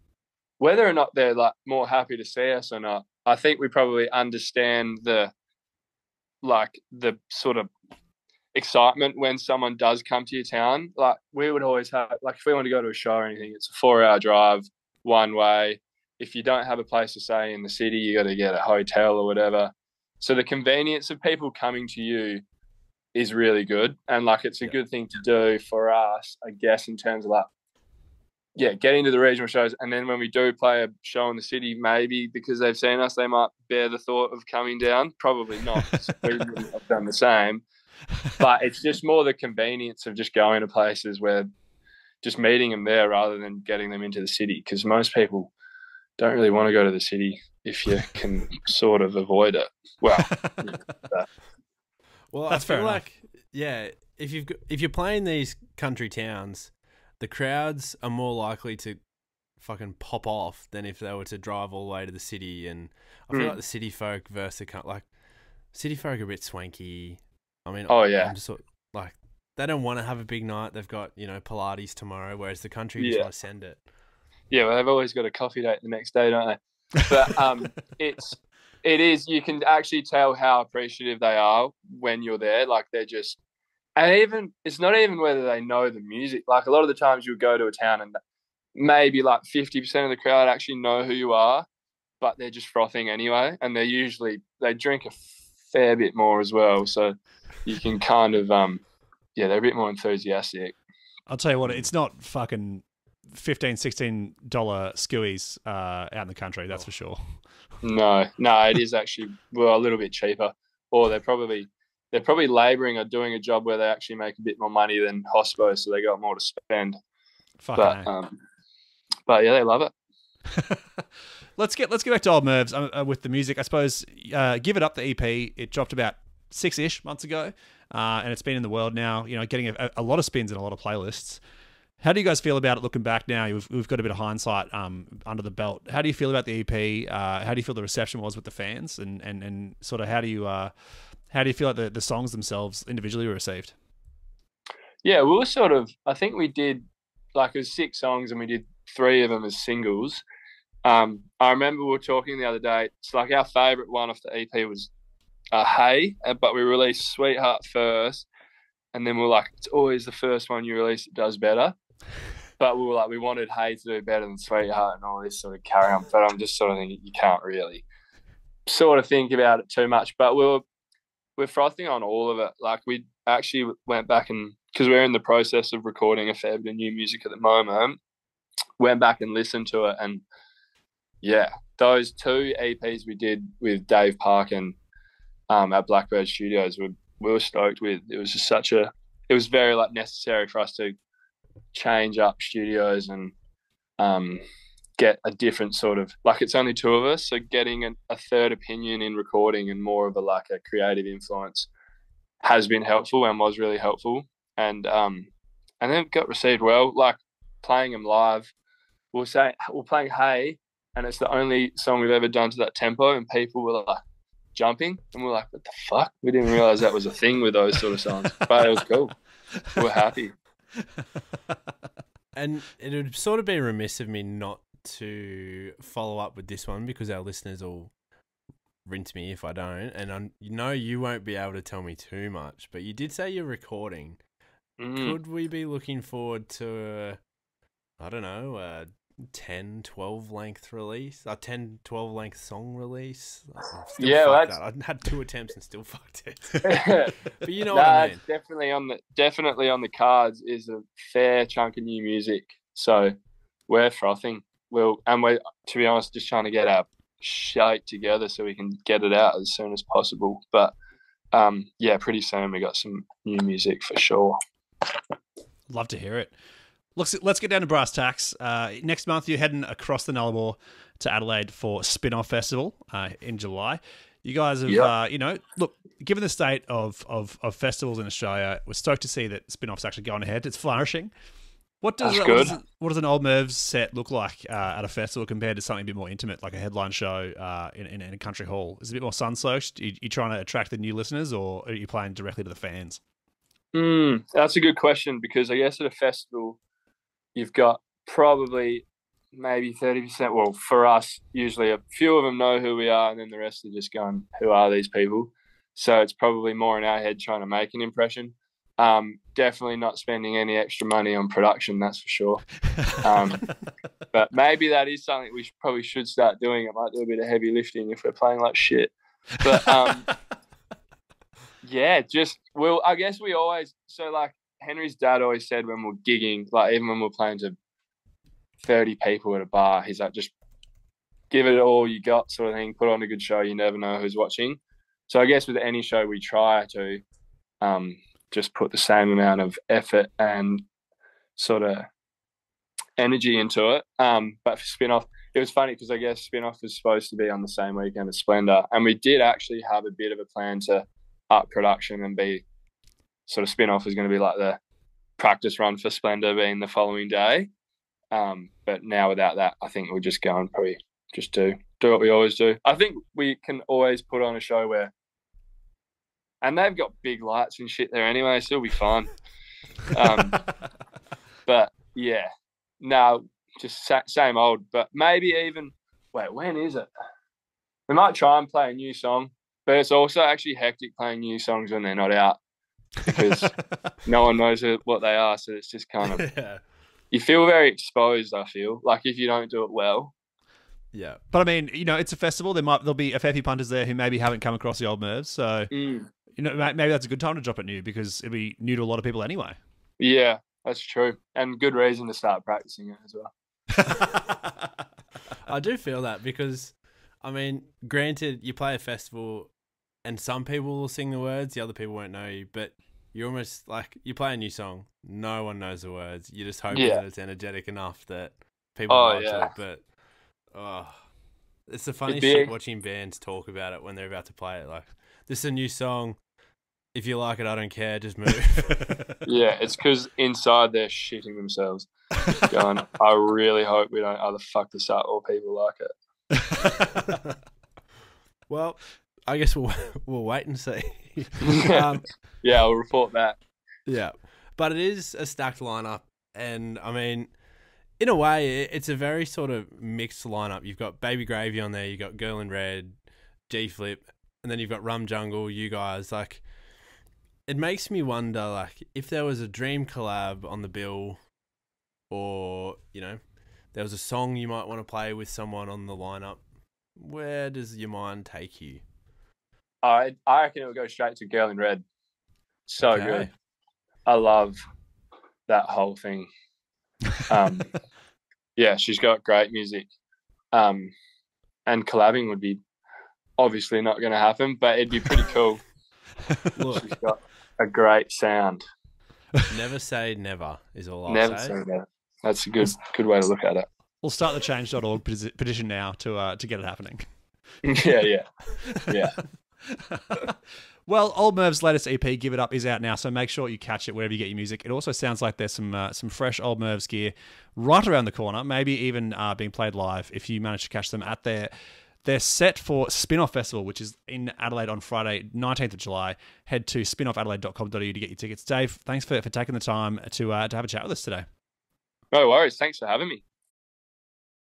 whether or not they're like more happy to see us or not, I think we probably understand the sort of excitement when someone does come to your town. Like we would always have, like if we want to go to a show or anything, it's a 4-hour drive one way. If you don't have a place to stay in the city, you got to get a hotel or whatever. So the convenience of people coming to you is really good. And like, it's a good thing to do for us, I guess, in terms of like, getting to the regional shows. And then when we do play a show in the city, maybe because they've seen us, they might bear the thought of coming down. Probably not. We wouldn't have done the same. But it's just more the convenience of just going to places where just meeting them there rather than getting them into the city. Because most people don't really want to go to the city if you can sort of avoid it. Well, well, that's I feel fair like, if you're playing these country towns, the crowds are more likely to fucking pop off than if they were to drive all the way to the city. And I feel like the city folk versus city folk are a bit swanky. I mean, I'm just like, they don't want to have a big night. They've got, Pilates tomorrow, whereas the country just want to send it. Yeah, well, they've always got a coffee date the next day, don't they? But it is, you can actually tell how appreciative they are when you're there. Like they're just, and even, it's not even whether they know the music. Like a lot of the times you'll go to a town and maybe like 50% of the crowd actually know who you are, but they're just frothing anyway. And they drink a fair bit more as well. So you can kind of, they're a bit more enthusiastic. I'll tell you what, it's not fucking $15, $16 skewies out in the country, that's for sure. No, it is actually a little bit cheaper. Or they're probably labouring or doing a job where they actually make a bit more money than hospo, so they got more to spend. But yeah, they love it. Let's get back to Old Mervs with the music. I suppose Give It Up, the EP, it dropped about 6-ish months ago, and it's been in the world now. Getting a lot of spins and a lot of playlists. How do you guys feel about it looking back now? We've got a bit of hindsight under the belt. How do you feel about the EP? How do you feel the reception was with the fans? And sort of how do you feel like the songs themselves individually were received? Yeah, we were sort of, I think we did, like, it was 6 songs and we did 3 of them as singles. I remember we were talking the other day, it's like our favourite one off the EP was Hey, but we released Sweetheart first. And then we were like, it's always the first one you release that does better. But we were like, we wanted Hey to do better than Sweetheart and all this sort of carry on. But I'm just sort of thinking you can't really sort of think about it too much. But we're frothing on all of it. Like, we actually went back and, because we're in the process of recording a fair bit of new music at the moment, went back and listened to it. And yeah, those 2 EPs we did with Dave Park and at Blackbird Studios we were stoked with. It was just it was very like necessary for us to change up studios and get a different sort of, like, it's only 2 of us, so getting a third opinion in recording and more of a creative influence has been helpful and was really helpful. And then it got received well. Like, playing them live, we're playing Hey, and it's the only song we've ever done to that tempo, and people were like jumping, and we're like, what the fuck? We didn't realize that was a thing with those sort of songs, but it was cool. We're happy. And it would sort of be remiss of me not to follow up with this one, because our listeners will rinse me if I don't, and you won't be able to tell me too much, but you did say you're recording. Could we be looking forward to I don't know, a 10, 12 length release, a 10, 12 length song release? Yeah, I had 2 attempts and still fucked it. But you know what I mean. Definitely on the cards is a fair chunk of new music. So we're frothing. We're, to be honest, just trying to get our shite together so we can get it out as soon as possible. But yeah, pretty soon we got some new music for sure. Love to hear it. Let's get down to brass tacks. Next month, you're heading across the Nullarbor to Adelaide for Spin-Off Festival in July. You guys have, look, given the state of festivals in Australia, we're stoked to see that Spin-Off's actually going ahead. It's flourishing. What does an Old Mervs set look like at a festival compared to something a bit more intimate, like a headline show in a country hall? Is it a bit more sun-soaked? You trying to attract the new listeners, or are you playing directly to the fans? That's a good question, because I guess at a festival, you've got probably maybe 30%. Well, for us, usually a few of them know who we are, and then the rest are just going, who are these people? So it's probably more in our head trying to make an impression. Definitely not spending any extra money on production, that's for sure. But maybe that is something we probably should start doing. It might do a bit of heavy lifting if we're playing like shit. But yeah, I guess we always, so like Henry's dad always said when we're gigging, like even when we're playing to 30 people at a bar, he's like, just give it all you got, sort of thing. Put on a good show. You never know who's watching. So I guess with any show we try to just put the same amount of effort and sort of energy into it. But for Spin-Off, it was funny because I guess Spin-Off was supposed to be on the same weekend as Splendor, and we did actually have a bit of a plan to up production and be sort of Spin-Off was going to be like the practice run for Splendor being the following day. But now without that, I think we'll just go and probably just do what we always do. I think we can always put on a show where, and they've got big lights and shit there anyway, so it'll be fun. But yeah, no, just same old. But maybe even, wait, when is it? We might try and play a new song, but it's also actually hectic playing new songs when they're not out, because no one knows what they are. So it's just kind of, you feel very exposed, I feel, like if you don't do it well. Yeah. But I mean, it's a festival. There'll be a fair few punters there who maybe haven't come across the Old Mervs. So, maybe that's a good time to drop it new, because it'll be new to a lot of people anyway. Yeah, that's true. And good reason to start practicing it as well. I do feel that, because, I mean, granted, you play a festival and some people will sing the words, the other people won't know you, but you're almost like, you play a new song, no one knows the words. You just hope that it's energetic enough that people like it. But it's the funny shit watching bands talk about it when they're about to play it. Like, this is a new song. if you like it, I don't care. Just move. Yeah, it's because inside they're shitting themselves. Going, I really hope we don't either fuck this up or people like it. Well, I guess we'll wait and see. Yeah, I'll report that. Yeah, but it is a stacked lineup, and I mean, in a way, it's a very sort of mixed lineup. You've got Baby Gravy on there, you've got Girl in Red, G Flip, and then you've got Rum Jungle. You guys, like, it makes me wonder, like, if there was a dream collab on the bill, or there was a song you might want to play with someone on the lineup. Where does your mind take you? I reckon it would go straight to Girl in Red. So Okay. good. I love that whole thing. Yeah, she's got great music. And collabing would be obviously not going to happen, but it'd be pretty cool. Look, She's got a great sound. never say never is all I'll Never say. say that. That's a good way to look at it. We'll start the change.org petition now to get it happening. Yeah. Well, Old Mervs' latest EP, Give It Up, is out now, so make sure you catch it wherever you get your music. It also sounds like there's some fresh Old Mervs gear right around the corner, maybe even being played live if you manage to catch them at their set for Spin-Off Festival, which is in Adelaide on Friday, 19th of July. Head to spinoffadelaide.com.au to get your tickets. Dave, thanks for taking the time to have a chat with us today. No worries. Thanks for having me.